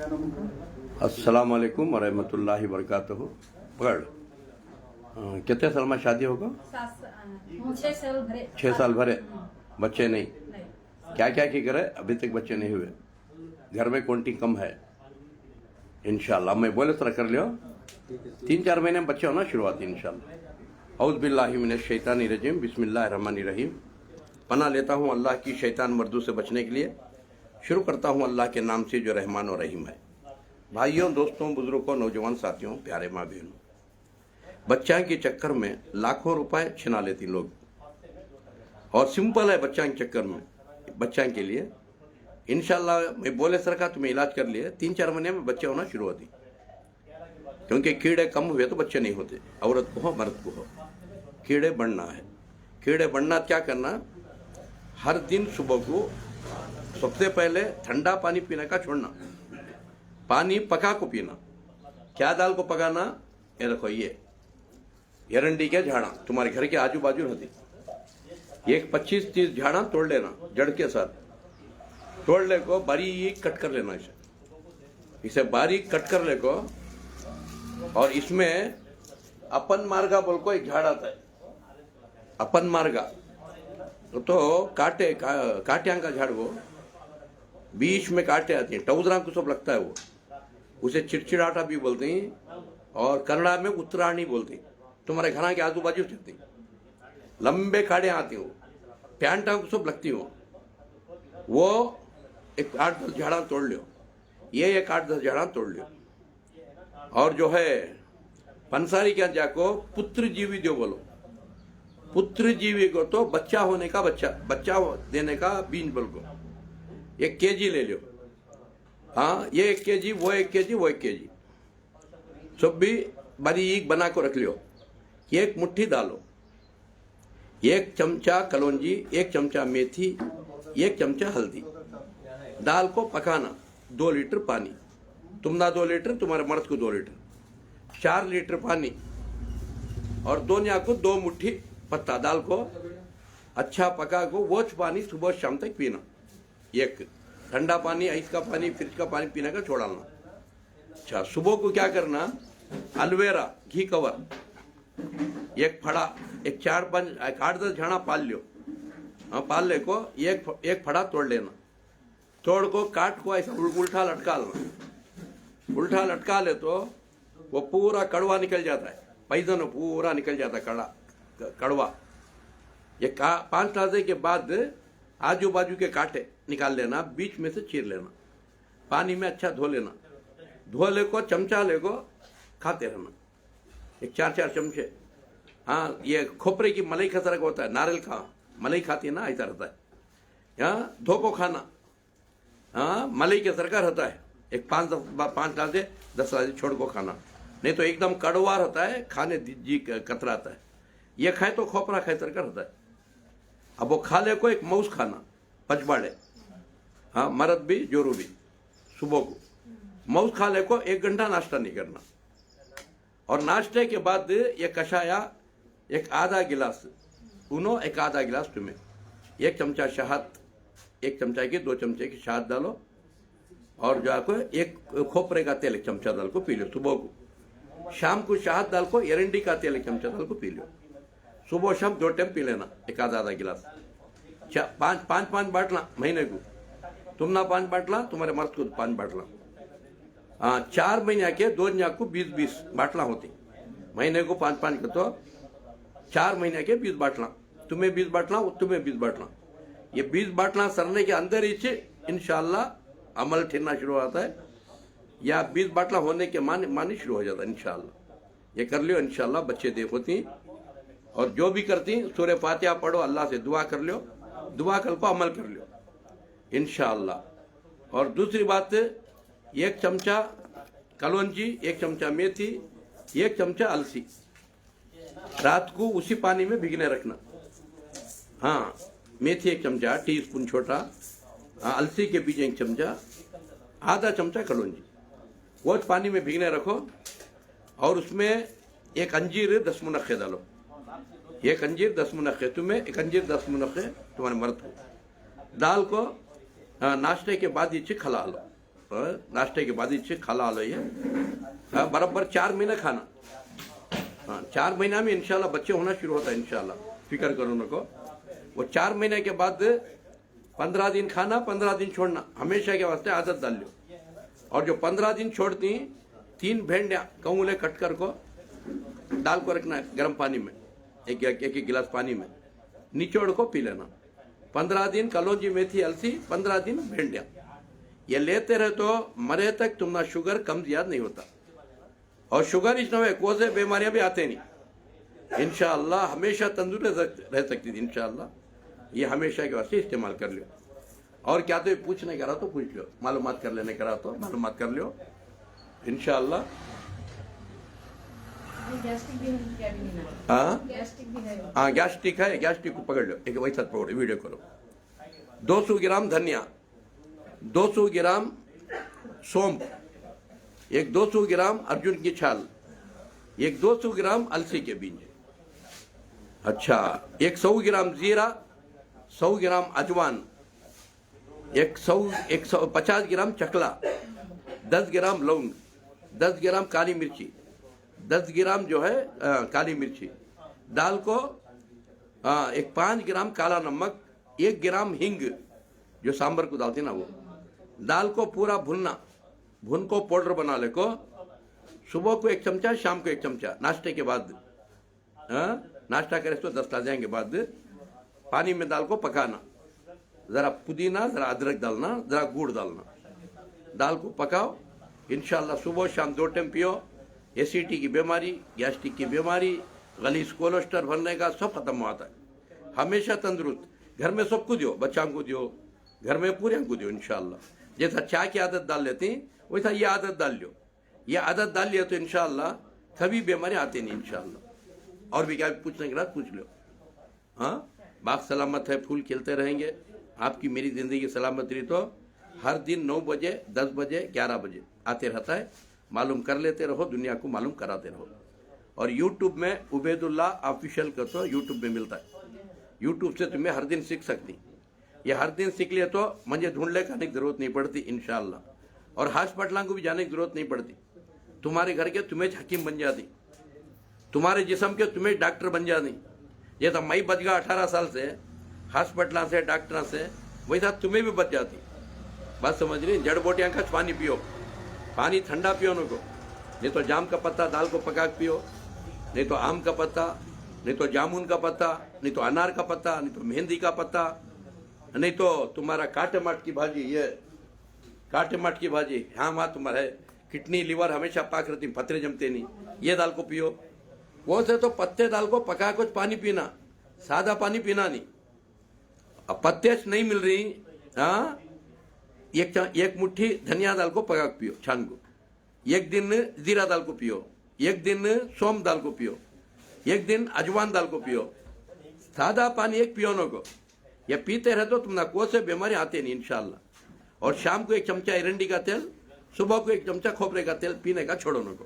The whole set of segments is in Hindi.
अस्सलाम वालेकुम वरहमतुल्लाहि वबरकातुहू। पकड़। कितने साल में शादी होगा? 6 साल भरे। 6 साल भरे। बच्चे नहीं? नहीं। क्या क्या की करे? अभी तक बच्चे नहीं हुए। घर में क्वांटिटी कम है। इंशाल्लाह मैं बोले तरह कर लियो। 3-4 महीने में बच्चे होना शुरुआत इंशाल्लाह। औज़ बिल्लाहि मिनश शैतानिर रजीम, बिस्मिल्लाहिर रहमानिर रहीम। पनाह लेता हूँ अल्लाह की शैतान मर्दू से बचने के लिए। शुरू करता हूँ अल्लाह के नाम से जो रहमान और रहीम है। भाइयों, दोस्तों, बुजुर्गों, नौजवान साथियों, प्यारे माँ बहनों, बच्चा के चक्कर में लाखों रुपए छिना लेती लोग। और सिंपल है बच्चा के चक्कर में, बच्चा के लिए इंशाल्लाह मैं बोले सर का तुम्हें इलाज कर लिए 3-4 महीने में बच्चे होना शुरू होती। क्योंकि कीड़े कम हुए तो बच्चे नहीं होते। औरत को हो मर्द को हो, कीड़े बढ़ना है। कीड़े बढ़ना क्या करना? हर दिन सुबह को सबसे पहले ठंडा पानी पीने का छोड़ना। पानी पका को पीना। क्या दाल को पकाना? ये देखो, ये एरंडी के झाड़ा तुम्हारे घर के आजू बाजू रहती। एक 25-30 झाड़ा तोड़ लेना, जड़ के साथ तोड़ ले को बारीक कट कर लेना। इसे बारीक कट कर ले को, और इसमें अपन मार्गा बोल को एक झाड़ आता है। अपन मार्गा तो काटिया का झाड़, वो बीच में काटे आती हैं, टौजरा को सब लगता है वो। उसे चिड़चिड़ाटा भी बोलते हैं और कन्नड़ा में उत्तरायणी बोलते हैं। तुम्हारे घर के आजू बाजू चलती, लंबे काड़े आती हो, प्यांटा को सब लगती हो। वो एक 8-10 झाड़ा तोड़ लो। ये एक 8-10 झाड़ा तोड़ लो। और जो है पंसारी क्या जाको पुत्र जीवी दो बोलो। पुत्र जीवी को तो बच्चा होने का बच्चा देने का बीज बोल को 1 केजी ले लो। हाँ, ये 1 केजी, वो 1 केजी, वो 1 केजी सब भी बारीक बना को रख लियो। 1 मुट्ठी डालो, 1 चमचा कलौंजी, 1 चमचा मेथी, 1 चमचा हल्दी। दाल को पकाना 2 लीटर पानी। तुम ना 2 लीटर, तुम्हारे मर्द को 2 लीटर, 4 लीटर पानी। और दोनिया को 2 मुट्ठी पत्ता दाल को अच्छा पका को वो पानी सुबह शाम तक पीना। एक ठंडा पानी, आइस का पानी, फ्रिज का पानी पीने का छोड़ाना। अच्छा, सुबह को क्या करना? अलवेरा घी कवर 1 फड़ा, एक 4-5 8-10 झाड़ा पाल लियो। हाँ, पाल ले को एक फड़ा तोड़ लेना। तोड़ को काट को ऐसा उल्टा लटका लेना। उल्टा लटका ले तो वो पूरा कड़वा निकल जाता है। पैजन पूरा निकल जाता है कड़वा। ये 5 ताजे के बाद आजू बाजू के कांटे निकाल लेना, बीच में से चीर लेना, पानी में अच्छा धो लेना। धो ले को चमचा ले को खाते रहना, एक 4-4 चमचे। हाँ, ये खोपरे की मलाई खसरा का होता है, नारियल का मलाई खाती है ना, ऐसा रहता है। यहाँ धो को खाना। हाँ, मलाई के सरका रहता है। एक 5 ताजे 10 ताजे छोड़ को खाना, नहीं तो एकदम कड़वा रहता है, खाने जी कतराता है। ये खाए तो खोपरा खाए तरका रहता है। अब वो खा ले को एक मऊस खाना, पचबाड़े। हाँ, मर्द भी जोरू भी सुबह को मऊस खा ले को 1 घंटा नाश्ता नहीं करना। और नाश्ते के बाद ये कषाया एक आधा गिलास उनो, एक आधा गिलास तुम्हें 1 चमचा शहद, 1 चमचा की 2 चमचे की शहद डालो। और जो आपको 1 खोपरे का तेल 1 चमचा डाल को पी लो सुबह को। शाम को शहद डाल को एरंडी का तेल 1 चमचा डाल को पी लो। सुबह शाम 2 टाइम पी लेना, एक आधा गिलास। 5 बाटला महीने को। तुम ना 5 बाटला, तुम्हारे मर्द को 5 बाटला। हाँ, 4 महीने के 2 को 20-20 बाटला होती। महीने को 5-5 का तो 4 महीने के 20 बाटला। तुम्हें 20 बाटला, तुम्हें 20 बाटला। ये 20 बाटला सरने के अंदर ही इंशाल्लाह अमल ठहरना शुरू होता है, या 20 बाटला होने के मानी शुरू हो जाता है इंशाल्लाह। ये कर लियो इंशाल्लाह, बच्चे देखोती। और जो भी करती सूरह फातिहा पढ़ो, अल्लाह से दुआ कर लियो, दुआ कर को अमल कर लियो इंशाल्लाह। और दूसरी बात, 1 चमचा कलौंजी, 1 चमचा मेथी, 1 चमचा अलसी रात को उसी पानी में भिगने रखना। हाँ, मेथी 1 चमचा, टीस्पून छोटा। हाँ, अलसी के बीज 1 चमचा, आधा चमचा कलौंजी, वो पानी में भिगने रखो। और उसमें 1 अंजीर 10 मुनक्खे डालो। 1 अंजीर 10 मुनक्खे तुम्हें, 1 अंजीर 10 मुनक्खे तुम्हारे मर्द को। दाल को नाश्ते के बाद ये खिला लो। नाश्ते के बाद इससे खाला आलो ये बराबर 4 महीने खाना। हाँ 4 महीना में इंशाल्लाह बच्चे होना शुरू होता है इंशाल्लाह, फिक्र करो उनको। वो 4 महीने के बाद 15 दिन खाना 15 दिन छोड़ना, हमेशा के वास्ते आदत डाल लो। और जो 15 दिन छोड़ती 3 भेंडिया कौले कट कर को डाल को रखना है गर्म पानी में, एक गिलास पानी में निचोड़ को पी लेना। 15 दिन कलौंजी मेथी अलसी, 15 दिन भेंडिया। ये लेते रहे तो मरे तक तुम्हारा शुगर कम ज्यादा नहीं होता। और शुगर इस नवे कोसे बीमारियां भी आते नहीं इंशाअल्लाह, हमेशा तंदुरुस्त रह सकती थी इंशाअल्लाह। ये हमेशा के वास्ते इस्तेमाल कर लो। और क्या तो पूछने करा तो पूछ लो, मालूमात कर लेने करा तो मालूमात कर लो इंशाअल्लाह। गैस्ट्रिक भी है क्या भी नहीं? हाँ गैस्ट्रिक भी है। हाँ गैस्ट्रिक है, गैस्ट्रिक को पकड़ लो, एक वैसा पकड़ो, वीडियो करो। 200 ग्राम धनिया, 200 ग्राम सौंफ, एक 200 ग्राम अर्जुन की छाल, एक 200 ग्राम अलसी के बीज, अच्छा 100 ग्राम जीरा, 100 ग्राम अजवान, 150 ग्राम चकला, 10 ग्राम लौंग, 10 ग्राम काली मिर्ची, 10 ग्राम जो है काली मिर्ची, दाल को एक 5 ग्राम काला नमक, 1 ग्राम हिंग जो सांबर को डालती ना वो, दाल को पूरा भुनना, भुन को पाउडर बना ले को, सुबह को 1 चमचा, शाम को 1 चमचा, नाश्ते के बाद। नाश्ता करे तो 10 जाएंगे बाद पानी में दाल को पकाना, जरा पुदीना, जरा अदरक डालना, जरा गुड़ डालना, दाल को पकाओ इंशाल्लाह। सुबह शाम 2 टाइम पियो। एसिडिटी की बीमारी, गैस्ट्रिक की बीमारी, गलीज कोलेस्ट्रॉल बनने का सब खत्म होता है। हमेशा तंदुरुस्त, घर में सबको दियो, बच्चों को दियो, घर में पूरे को दियो इंशाल्लाह। जैसा चाय की आदत डाल लेती वैसा ये आदत डाल लो। ये आदत डाल लिया तो इंशाल्लाह कभी बीमारी आती नहीं इंशाल्लाह। और भी क्या पूछने के बाद पूछ लो। हाँ बाग सलामत है, फूल खिलते रहेंगे, आपकी मेरी जिंदगी सलामत रही। तो हर दिन 9 बजे, 10 बजे, 11 बजे आते रहता है, मालूम कर लेते रहो, दुनिया को मालूम कराते रहो। और यूट्यूब में उबैदुल्लाह ऑफिशियल का तो यूट्यूब में मिलता है, यूट्यूब से तुम्हें हर दिन सीख सकती। ये हर दिन सीख लिया तो मुझे ढूंढने का जरूरत नहीं पड़ती इंशाल्लाह। और हॉस्पिटलों को भी जाने की जरूरत नहीं पड़ती, तुम्हारे घर के तुम्हें हकीम बन जाती, तुम्हारे जिस्म के तुम्हें डॉक्टर बन जाती। ये तो मैं बच गया 18 साल से हॉस्पिटल से, डॉक्टर से, वैसा तुम्हें भी बच जाती। बात समझ रही? जड़ बूटियाँ का पानी पियो, पानी ठंडा पियो उनको, नहीं तो जाम का पत्ता दाल को पका के पियो, नहीं तो आम का पत्ता, नहीं तो जामुन का पत्ता, नहीं तो अनार का पत्ता, नहीं तो मेहंदी का पत्ता, नहीं तो तुम्हारा काटे माट की भाजी, ये काटे माट की भाजी, हाँ वहाँ तुम्हारा किडनी लिवर हमेशा पाक रहती, पत्ते जमते नहीं, ये दाल को पियो। वो से तो पत्ते दाल को पका कुछ पानी पीना, सादा पानी पीना नहीं। अब पत्ते नहीं मिल रही, हाँ एक मुट्ठी धनिया दाल को पका पियो छान को, एक दिन जीरा दाल को पियो, एक दिन सौंफ दाल को पियो, एक दिन अजवान दाल को पियो, सादा पानी एक पियो नो को। ये पीते रहे तो तुम्हारा कोई से बीमारी आते नहीं इंशाल्लाह। और शाम को 1 चमचा एरंडी का तेल, सुबह को 1 चमचा खोपरे का तेल पीने का छोड़ो नो को।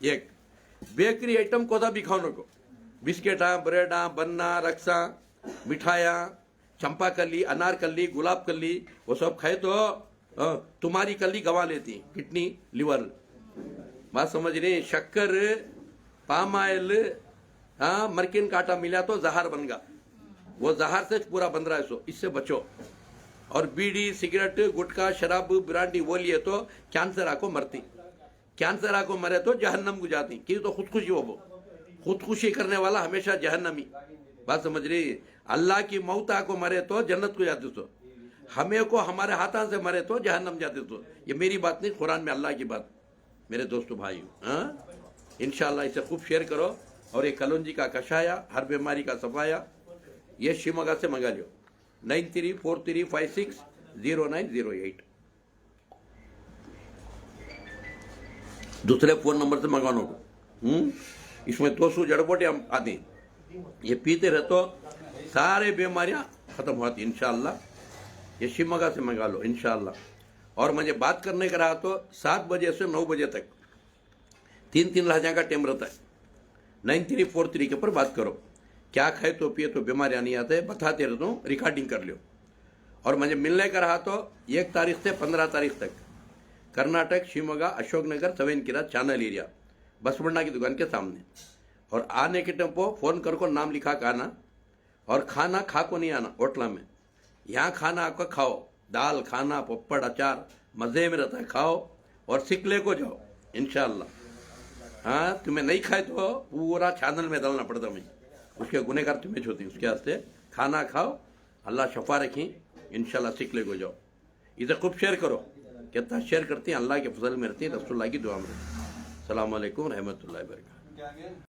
एक बेकरी आइटम कोसा भी खाओ नो को, बिस्किटा, ब्रेडा, बन्ना, रक्षा, मिठाया, चंपा कली, अनार कली, गुलाब कली, वो सब खाए तो तुम्हारी कली गवा लेती, किडनी लिवर। बात समझ रही? शक्कर, पाम ऑयल, हाँ मरकिन काटा मिला तो जहर बन गया, वो जहर से पूरा बन रहा है, सो इससे बचो। और बीड़ी, सिगरेट, गुटखा, शराब, ब्रांडी वो लिए तो कैंसर आको मरती, कैंसर आको मरे तो जहन्नम को जाती, कि तो खुदकुशी हो, वो खुदकुशी करने वाला हमेशा जहन्नमी। बात समझ रही? अल्लाह की मौत आको मरे तो जन्नत को जाते सो, हमें को हमारे हाथों से मरे तो जहन्नम जाते सो। ये मेरी बात नहीं, कुरान में अल्लाह की बात, मेरे दोस्तों भाइयों। हाँ इंशाल्लाह इसे खूब शेयर करो। और ये कलौंजी का कषाया, हर बीमारी का सफाया, ये शिवमोगा से मंगा लो, 9343560908। दूसरे फोन नंबर से मंगानो को। इसमें 200 जड़बूटी हम आती, ये पीते रहे तो सारे बीमारियां खत्म होती इंशाल्लाह। ये शिवमोगा से मंगा लो इंशाल्लाह। और मुझे बात करने का रहा तो 7 बजे से 9 बजे तक 3 लहजा का टाइम रहता है। 9343 के ऊपर बात करो, क्या खाए तो पिए तो बीमारियां नहीं आते, बताते रहता हूँ, रिकॉर्डिंग कर लो। और मुझे मिलने का रहा तो 1 तारीख से 15 तारीख तक कर्नाटक, शिवमोगा, अशोकनगर, सवेनकिरा, चैनल एरिया, बसवण्णा की दुकान के सामने। और आने के टेम्पो फ़ोन कर को नाम लिखा के आना, और खाना खा को नहीं आना होटल में। यहाँ खाना आपका खाओ, दाल खाना, पपड़, अचार मज़े में रहता है, खाओ और सीख ले को जाओ इंशाअल्लाह। हाँ, तुम्हें नहीं खाए तो पूरा चैनल में डालना पड़ता, मैं उसके गुनहगार तुम्हें होती, उसके वास्ते खाना खाओ, अल्लाह शफा रखें, इंशाअल्लाह सीख ले को जाओ। इसे खूब शेयर करो, कितना शेयर करती हैं अल्लाह के फजल में रहती है, रसूलुल्लाह की दुआ में रहती है। अस्सलामु अलैकुम रहमतुल्लाहि व बरकातहू।